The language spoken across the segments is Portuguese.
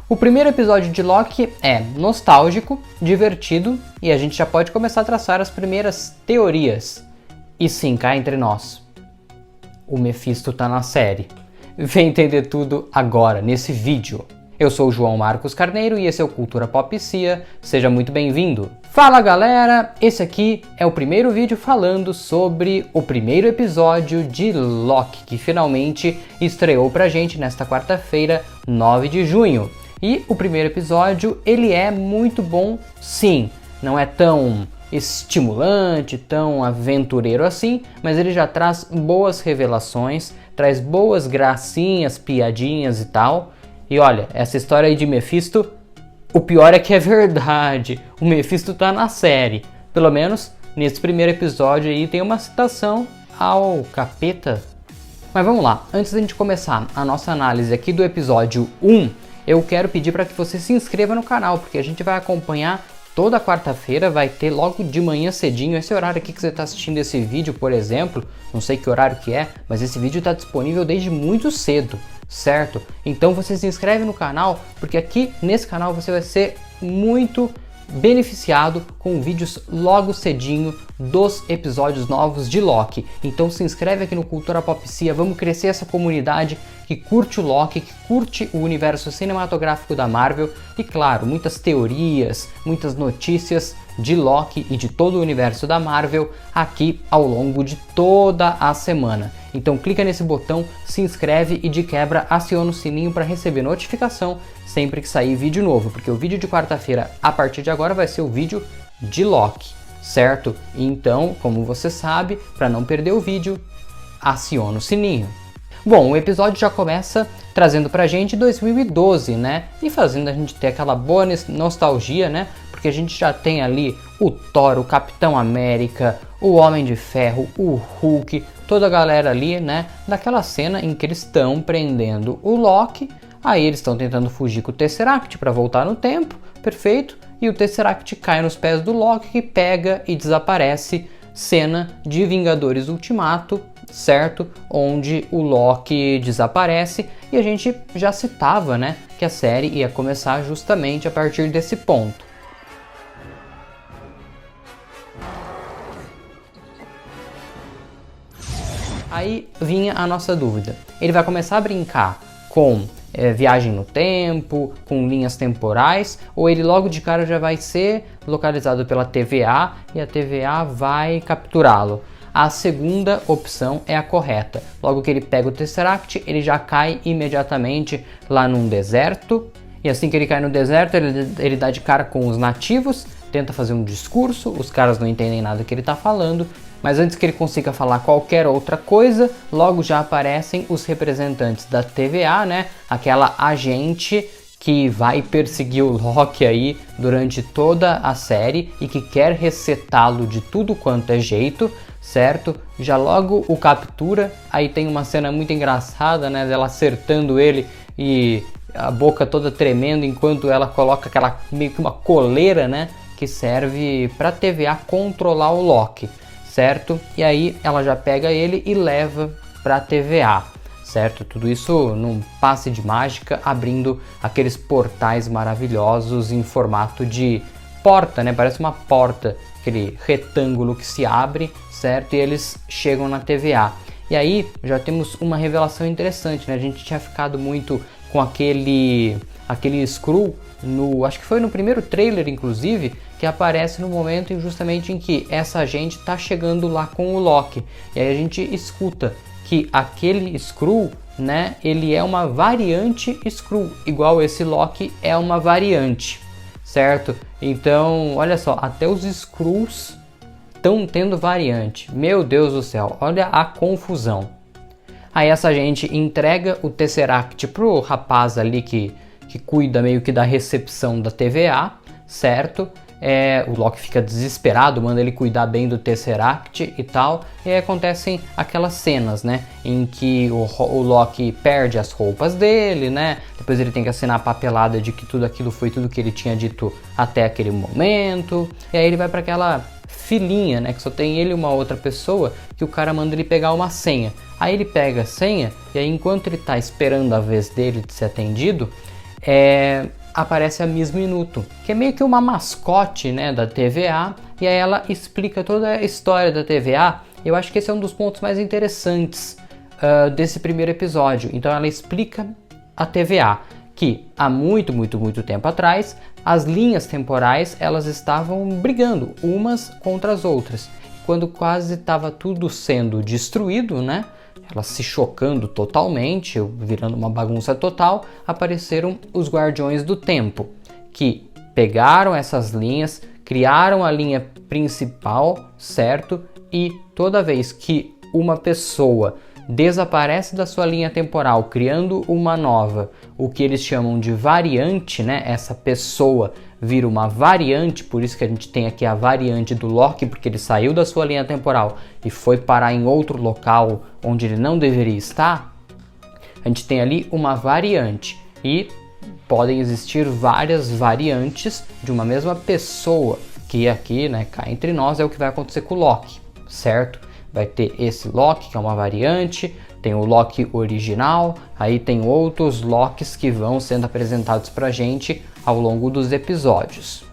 O primeiro episódio de Loki é nostálgico, divertido e a gente já pode começar a traçar as primeiras teorias. E sim, cá entre nós, o Mephisto tá na série. Vem entender tudo agora, nesse vídeo. Eu sou o João Marcos Carneiro e esse é o Cultura Popcia, seja muito bem-vindo. Fala galera, esse aqui é o primeiro vídeo falando sobre o primeiro episódio de Loki, que finalmente estreou pra gente nesta quarta-feira, 9 de junho. E o primeiro episódio, ele é muito bom, sim, não é tão estimulante, tão aventureiro assim, mas ele já traz boas revelações, traz boas gracinhas, piadinhas e tal. E olha, essa história aí de Mephisto, o pior é que é verdade, o Mephisto tá na série. Pelo menos nesse primeiro episódio aí tem uma citação ao capeta. Mas vamos lá, antes da gente começar a nossa análise aqui do episódio 1, eu quero pedir para que você se inscreva no canal, porque a gente vai acompanhar toda quarta-feira, vai ter logo de manhã cedinho, esse horário aqui que você está assistindo esse vídeo, por exemplo, não sei que horário que é, mas esse vídeo está disponível desde muito cedo, certo? Então você se inscreve no canal, porque aqui nesse canal você vai ser muito beneficiado com vídeos logo cedinho dos episódios novos de Loki. Então se inscreve aqui no Cultura Popcia, vamos crescer essa comunidade que curte o Loki, que curte o universo cinematográfico da Marvel e claro, muitas teorias, muitas notícias de Loki e de todo o universo da Marvel aqui ao longo de toda a semana. Então clica nesse botão, se inscreve e de quebra aciona o sininho para receber notificação sempre que sair vídeo novo, porque o vídeo de quarta-feira a partir de agora vai ser o vídeo de Loki, certo? Então, como você sabe, para não perder o vídeo, aciona o sininho. Bom, o episódio já começa trazendo pra gente 2012, né? E fazendo a gente ter aquela boa nostalgia, né? Porque a gente já tem ali o Thor, o Capitão América, o Homem de Ferro, o Hulk, toda a galera ali, né? Daquela cena em que eles estão prendendo o Loki, aí eles estão tentando fugir com o Tesseract para voltar no tempo, perfeito? E o Tesseract cai nos pés do Loki, que pega e desaparece, cena de Vingadores Ultimato, certo? Onde o Loki desaparece e a gente já citava, né? Que a série ia começar justamente a partir desse ponto. Aí vinha a nossa dúvida. Ele vai começar a brincar com viagem no tempo, com linhas temporais, ou ele logo de cara já vai ser localizado pela TVA e a TVA vai capturá-lo? A segunda opção é a correta. Logo que ele pega o Tesseract, ele já cai imediatamente lá num deserto, e assim que ele cai no deserto, ele dá de cara com os nativos, tenta fazer um discurso, os caras não entendem nada que ele está falando, mas antes que ele consiga falar qualquer outra coisa, logo já aparecem os representantes da TVA, né? Aquela agente que vai perseguir o Loki aí durante toda a série e que quer resetá-lo de tudo quanto é jeito, certo? Já logo o captura, aí tem uma cena muito engraçada, né? Dela acertando ele e a boca toda tremendo enquanto ela coloca aquela meio que uma coleira, né? Que serve para a TVA controlar o Loki, certo? E aí ela já pega ele e leva para a TVA, certo? Tudo isso num passe de mágica, abrindo aqueles portais maravilhosos em formato de porta, né? Parece uma porta, aquele retângulo que se abre, certo? E eles chegam na TVA. E aí já temos uma revelação interessante, né? A gente tinha ficado muito com aquele Skrull, acho que foi no primeiro trailer, inclusive, que aparece no momento justamente em que essa agente está chegando lá com o Loki. E aí a gente escuta que aquele Skrull, né, ele é uma variante Skrull, igual esse Loki é uma variante, certo? Então, olha só, até os Skrulls estão tendo variante. Meu Deus do céu, olha a confusão. Aí essa gente entrega o Tesseract pro rapaz ali que cuida meio que da recepção da TVA, certo? O Loki fica desesperado, manda ele cuidar bem do Tesseract e tal, e aí acontecem aquelas cenas, né, em que o Loki perde as roupas dele, né, depois ele tem que assinar a papelada de que tudo aquilo foi tudo que ele tinha dito até aquele momento, e aí ele vai para aquela filinha, né, que só tem ele e uma outra pessoa, que o cara manda ele pegar uma senha. Aí ele pega a senha, e aí enquanto ele tá esperando a vez dele de ser atendido, aparece a Miss Minuto, que é meio que uma mascote, né, da TVA, e aí ela explica toda a história da TVA. Eu acho que esse é um dos pontos mais interessantes desse primeiro episódio. Então ela explica a TVA, que há muito tempo atrás, as linhas temporais elas estavam brigando umas contra as outras. Quando quase estava tudo sendo destruído, né, elas se chocando totalmente, virando uma bagunça total, apareceram os Guardiões do Tempo, que pegaram essas linhas, criaram a linha principal, certo? E toda vez que uma pessoa desaparece da sua linha temporal, criando uma nova, o que eles chamam de variante, né? Essa pessoa vira uma variante, por isso que a gente tem aqui a variante do Loki, porque ele saiu da sua linha temporal e foi parar em outro local onde ele não deveria estar. A gente tem ali uma variante e podem existir várias variantes de uma mesma pessoa, que aqui, né, cá entre nós, é o que vai acontecer com o Loki, certo? Vai ter esse Loki, que é uma variante, tem o Loki original, aí tem outros Lokis que vão sendo apresentados pra gente ao longo dos episódios.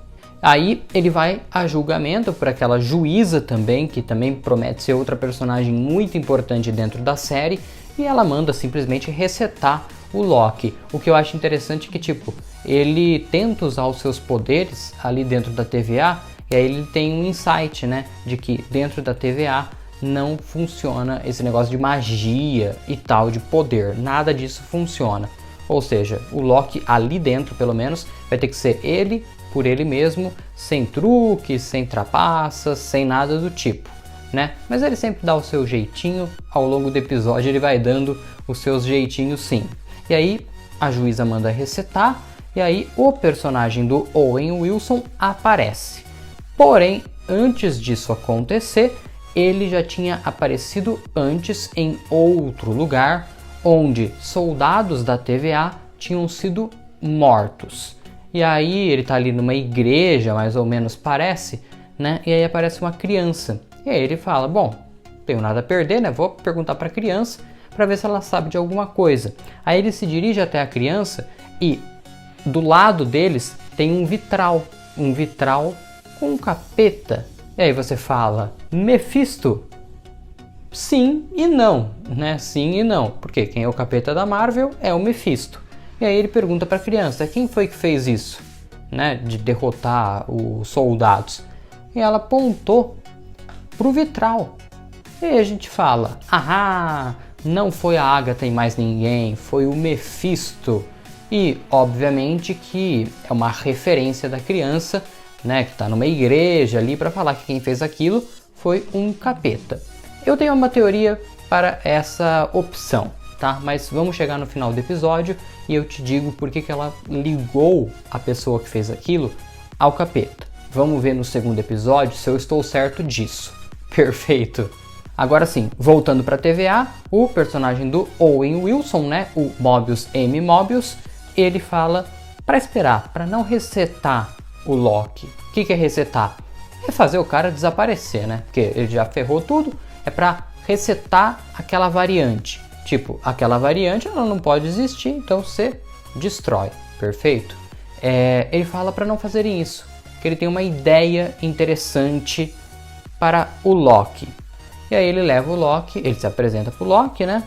Aí ele vai a julgamento por aquela juíza também, que também promete ser outra personagem muito importante dentro da série, e ela manda simplesmente resetar o Loki. O que eu acho interessante é que, tipo, ele tenta usar os seus poderes ali dentro da TVA, e aí ele tem um insight, né, de que dentro da TVA não funciona esse negócio de magia e tal, de poder, nada disso funciona. Ou seja, o Loki ali dentro, pelo menos, vai ter que ser ele por ele mesmo, sem truques, sem trapaças, sem nada do tipo, né? Mas ele sempre dá o seu jeitinho, ao longo do episódio ele vai dando os seus jeitinhos sim. E aí a juíza manda resetar, e aí o personagem do Owen Wilson aparece. Porém, antes disso acontecer, ele já tinha aparecido antes em outro lugar, onde soldados da TVA tinham sido mortos. E aí ele tá ali numa igreja, mais ou menos parece, né? E aí aparece uma criança. E aí ele fala, bom, tenho nada a perder, né? Vou perguntar para a criança para ver se ela sabe de alguma coisa. Aí ele se dirige até a criança e do lado deles tem um vitral com um capeta. E aí você fala, Mephisto? Sim e não, né? Sim e não, porque quem é o capeta da Marvel é o Mephisto. E aí ele pergunta para a criança, quem foi que fez isso, né? De derrotar os soldados. E ela apontou pro vitral. E aí a gente fala, não foi a Agatha e mais ninguém, foi o Mephisto. E obviamente que é uma referência da criança, né, que está numa igreja ali para falar que quem fez aquilo foi um capeta. Eu tenho uma teoria para essa opção, tá? Mas vamos chegar no final do episódio e eu te digo por que ela ligou a pessoa que fez aquilo ao capeta. Vamos ver no segundo episódio se eu estou certo disso. Perfeito! Agora sim, voltando para a TVA, o personagem do Owen Wilson, né, o Mobius M. Mobius, ele fala para esperar, para não resetar o Loki. O que é resetar? É fazer o cara desaparecer, né? Porque ele já ferrou tudo, é para resetar aquela variante. Tipo, aquela variante ela não pode existir, então você destrói, perfeito? Ele fala para não fazerem isso, que ele tem uma ideia interessante para o Loki. E aí ele leva o Loki, ele se apresenta para o Loki, né?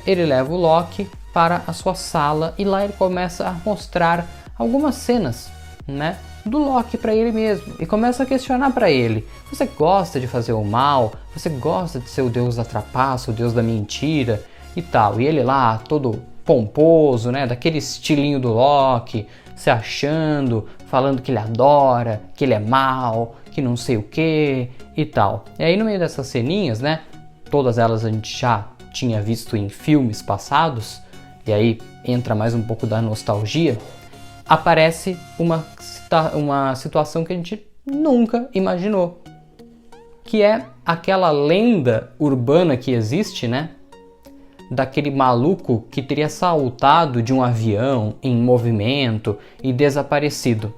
Ele leva o Loki para a sua sala e lá ele começa a mostrar algumas cenas, né, do Loki para ele mesmo e começa a questionar para ele, você gosta de fazer o mal? Você gosta de ser o deus da trapaça, o deus da mentira e tal? E ele lá todo pomposo, né, daquele estilinho do Loki, se achando, falando que ele adora, que ele é mal, que não sei o que e tal. E aí no meio dessas ceninhas, né, todas elas a gente já tinha visto em filmes passados, e aí entra mais um pouco da nostalgia, aparece uma situação que a gente nunca imaginou, que é aquela lenda urbana que existe, né, daquele maluco que teria saltado de um avião em movimento e desaparecido.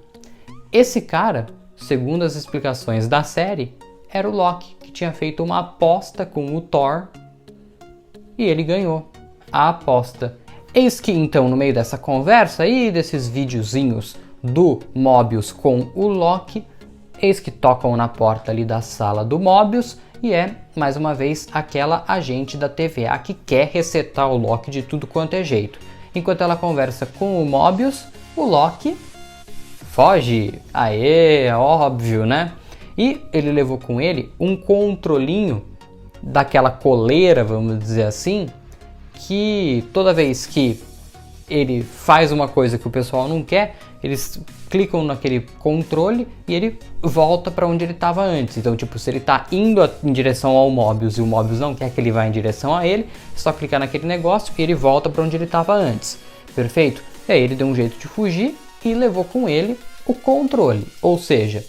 Esse cara, segundo as explicações da série, era o Loki, que tinha feito uma aposta com o Thor e ele ganhou a aposta. Eis que então, no meio dessa conversa aí, desses videozinhos do Mobius com o Loki, eis que tocam na porta ali da sala do Mobius e é, mais uma vez, aquela agente da TVA que quer resetar o Loki de tudo quanto é jeito. Enquanto ela conversa com o Mobius, o Loki foge. Aê, óbvio, né? E ele levou com ele um controlinho daquela coleira, vamos dizer assim, que toda vez que ele faz uma coisa que o pessoal não quer, eles clicam naquele controle e ele volta para onde ele estava antes. Então, tipo, se ele está indo em direção ao Mobius e o Mobius não quer que ele vá em direção a ele, é só clicar naquele negócio e ele volta para onde ele estava antes. Perfeito? E aí ele deu um jeito de fugir e levou com ele o controle. Ou seja,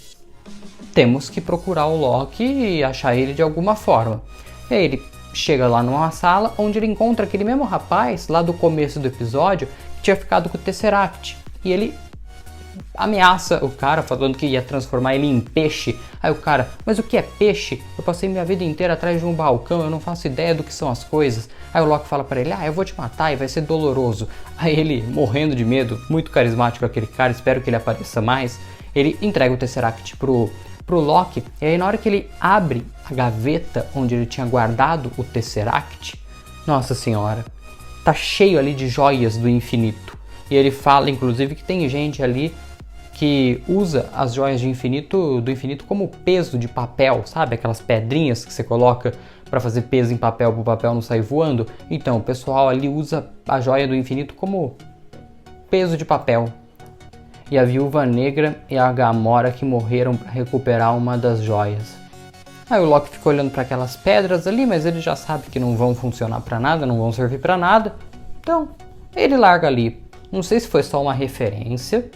temos que procurar o Loki e achar ele de alguma forma. E aí ele chega lá numa sala onde ele encontra aquele mesmo rapaz lá do começo do episódio que tinha ficado com o Tesseract. E ele ameaça o cara falando que ia transformar ele em peixe. Aí o cara, mas o que é peixe? Eu passei minha vida inteira atrás de um balcão, eu não faço ideia do que são as coisas. Aí o Loki fala pra ele, eu vou te matar e vai ser doloroso. Aí ele, morrendo de medo, muito carismático aquele cara, espero que ele apareça mais, ele entrega o Tesseract pro Loki, e aí na hora que ele abre a gaveta onde ele tinha guardado o Tesseract, nossa senhora, tá cheio ali de joias do infinito. E ele fala, inclusive, que tem gente ali que usa as joias do infinito como peso de papel, sabe? Aquelas pedrinhas que você coloca para fazer peso em papel, para o papel não sair voando. Então, o pessoal ali usa a joia do infinito como peso de papel. E a Viúva Negra e a Gamora que morreram para recuperar uma das joias. Aí o Loki fica olhando para aquelas pedras ali, mas ele já sabe que não vão funcionar para nada, não vão servir para nada. Então, ele larga ali. Não sei se foi só uma referência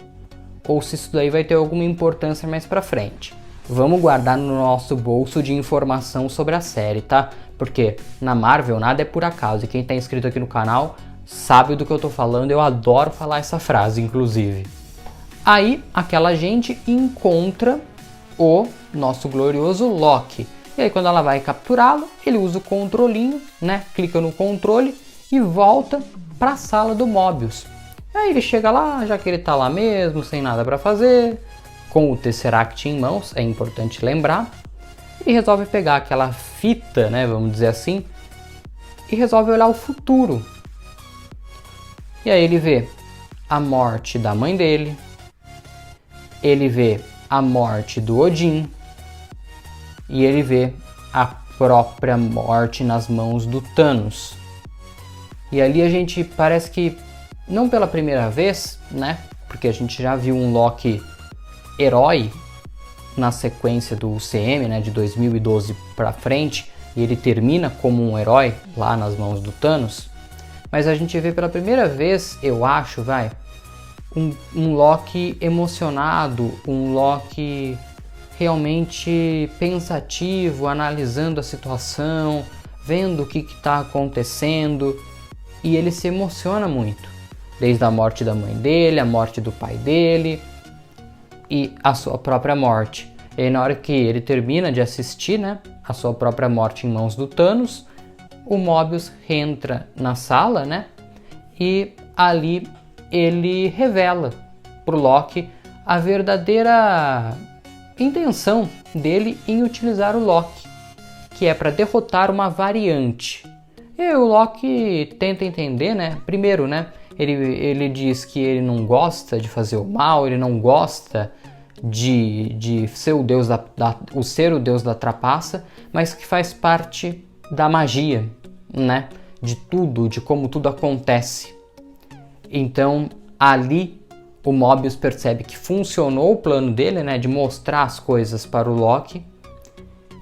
ou se isso daí vai ter alguma importância mais pra frente. Vamos guardar no nosso bolso de informação sobre a série, tá? Porque na Marvel nada é por acaso e quem tá inscrito aqui no canal sabe do que eu tô falando, eu adoro falar essa frase, inclusive. Aí aquela gente encontra o nosso glorioso Loki. E aí quando ela vai capturá-lo, ele usa o controlinho, né? Clica no controle e volta pra sala do Mobius. Aí ele chega lá, já que ele tá lá mesmo, sem nada para fazer, com o Tesseract em mãos, é importante lembrar, e resolve pegar aquela fita, né, vamos dizer assim, e resolve olhar o futuro. E aí ele vê a morte da mãe dele, ele vê a morte do Odin, e ele vê a própria morte nas mãos do Thanos. E ali a gente parece que não pela primeira vez, né? Porque a gente já viu um Loki herói na sequência do UCM, né? De 2012 pra frente. E ele termina como um herói lá nas mãos do Thanos. Mas a gente vê pela primeira vez, eu acho, um Loki emocionado. Um Loki realmente pensativo, analisando a situação. Vendo o que está acontecendo. E ele se emociona muito. Desde a morte da mãe dele, a morte do pai dele e a sua própria morte. E aí, na hora que ele termina de assistir, né, a sua própria morte em mãos do Thanos, o Mobius entra na sala, né, e ali ele revela pro Loki a verdadeira intenção dele em utilizar o Loki, que é para derrotar uma variante. E o Loki tenta entender, né, primeiro, né, ele diz que ele não gosta de fazer o mal, ele não gosta de ser o deus ser o deus da trapaça, mas que faz parte da magia, né? De tudo, de como tudo acontece. Então, ali, o Mobius percebe que funcionou o plano dele, né? De mostrar as coisas para o Loki.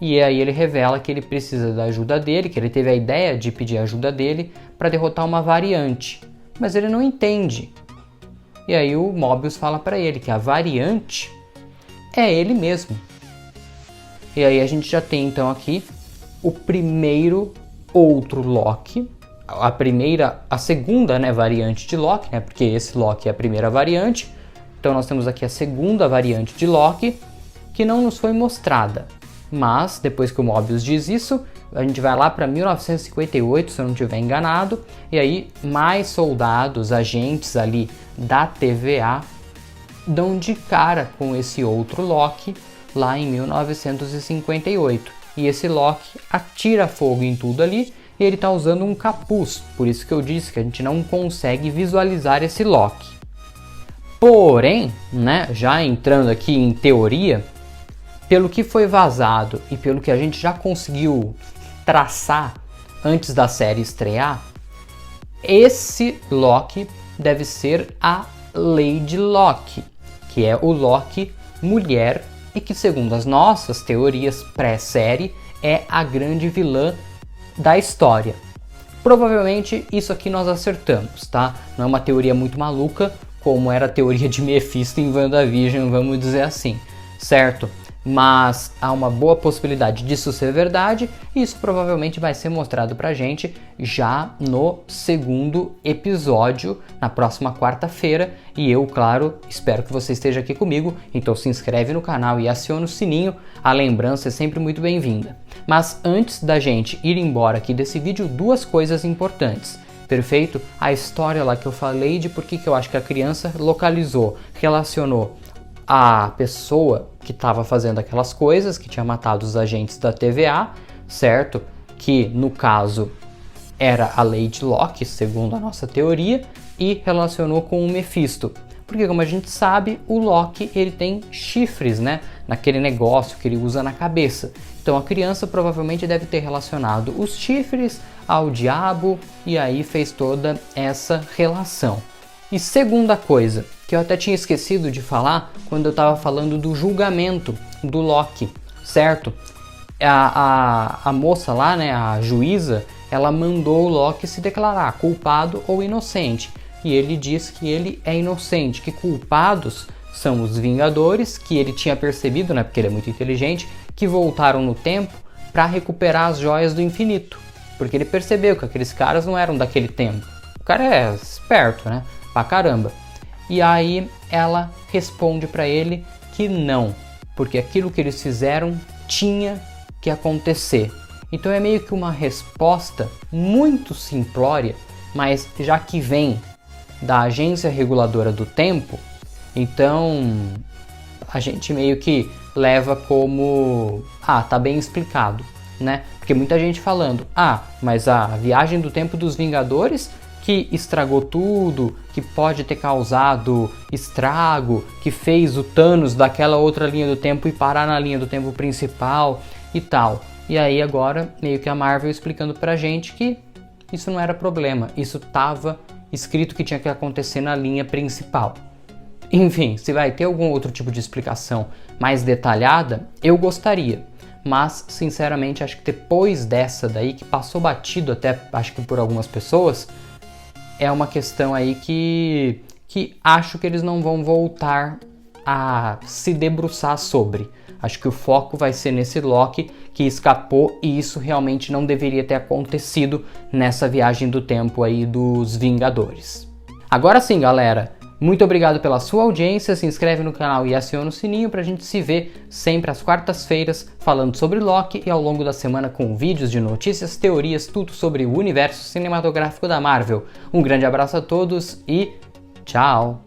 E aí ele revela que ele precisa da ajuda dele, que ele teve a ideia de pedir ajuda dele para derrotar uma variante. Mas ele não entende. E aí o Mobius fala para ele que a variante é ele mesmo. E aí a gente já tem então aqui o primeiro outro Loki, a segunda, né, variante de Loki, né, porque esse Loki é a primeira variante. Então nós temos aqui a segunda variante de Loki que não nos foi mostrada. Mas depois que o Mobius diz isso, a gente vai lá para 1958, se eu não estiver enganado, e aí mais soldados, agentes ali da TVA dão de cara com esse outro Loki lá em 1958. E esse Loki atira fogo em tudo ali e ele tá usando um capuz, por isso que eu disse que a gente não consegue visualizar esse Loki. Porém, né, já entrando aqui em teoria, pelo que foi vazado e pelo que a gente já conseguiu traçar antes da série estrear, esse Loki deve ser a Lady Loki, que é o Loki mulher e que, segundo as nossas teorias pré-série, é a grande vilã da história. Provavelmente isso aqui nós acertamos, tá? Não é uma teoria muito maluca, como era a teoria de Mephisto em WandaVision, vamos dizer assim, certo? Mas há uma boa possibilidade disso ser verdade e isso provavelmente vai ser mostrado pra gente já no segundo episódio, na próxima quarta-feira. E eu, claro, espero que você esteja aqui comigo, então se inscreve no canal e aciona o sininho, a lembrança é sempre muito bem-vinda. Mas antes da gente ir embora aqui desse vídeo, duas coisas importantes. Perfeito? A história lá que eu falei de por que eu acho que a criança localizou, relacionou a pessoa que estava fazendo aquelas coisas, que tinha matado os agentes da TVA, certo? Que no caso era a Lady Loki, segundo a nossa teoria, e relacionou com o Mephisto. Porque como a gente sabe, o Loki ele tem chifres, né? Naquele negócio que ele usa na cabeça. Então a criança provavelmente deve ter relacionado os chifres ao diabo e aí fez toda essa relação. E segunda coisa, que eu até tinha esquecido de falar quando eu estava falando do julgamento do Loki, certo? A moça lá, né, a juíza, ela mandou o Loki se declarar culpado ou inocente. E ele diz que ele é inocente, que culpados são os Vingadores, que ele tinha percebido, né, porque ele é muito inteligente, que voltaram no tempo para recuperar as joias do infinito. Porque ele percebeu que aqueles caras não eram daquele tempo. O cara é esperto, né? Pra caramba. E aí ela responde para ele que não, porque aquilo que eles fizeram tinha que acontecer. Então é meio que uma resposta muito simplória, mas já que vem da Agência Reguladora do Tempo, então a gente meio que leva como tá bem explicado, né? Porque muita gente falando, mas a viagem do tempo dos Vingadores que estragou tudo, que pode ter causado estrago, que fez o Thanos daquela outra linha do tempo e parar na linha do tempo principal e tal. E aí agora meio que a Marvel explicando pra gente que isso não era problema, isso tava escrito que tinha que acontecer na linha principal. Enfim, se vai ter algum outro tipo de explicação mais detalhada, eu gostaria. Mas, sinceramente, acho que depois dessa daí, que passou batido até, acho que por algumas pessoas, é uma questão aí que acho que eles não vão voltar a se debruçar sobre. Acho que o foco vai ser nesse Loki que escapou e isso realmente não deveria ter acontecido nessa viagem do tempo aí dos Vingadores. Agora sim, galera, muito obrigado pela sua audiência, se inscreve no canal e aciona o sininho pra gente se ver sempre às quartas-feiras falando sobre Loki e ao longo da semana com vídeos de notícias, teorias, tudo sobre o universo cinematográfico da Marvel. Um grande abraço a todos e tchau!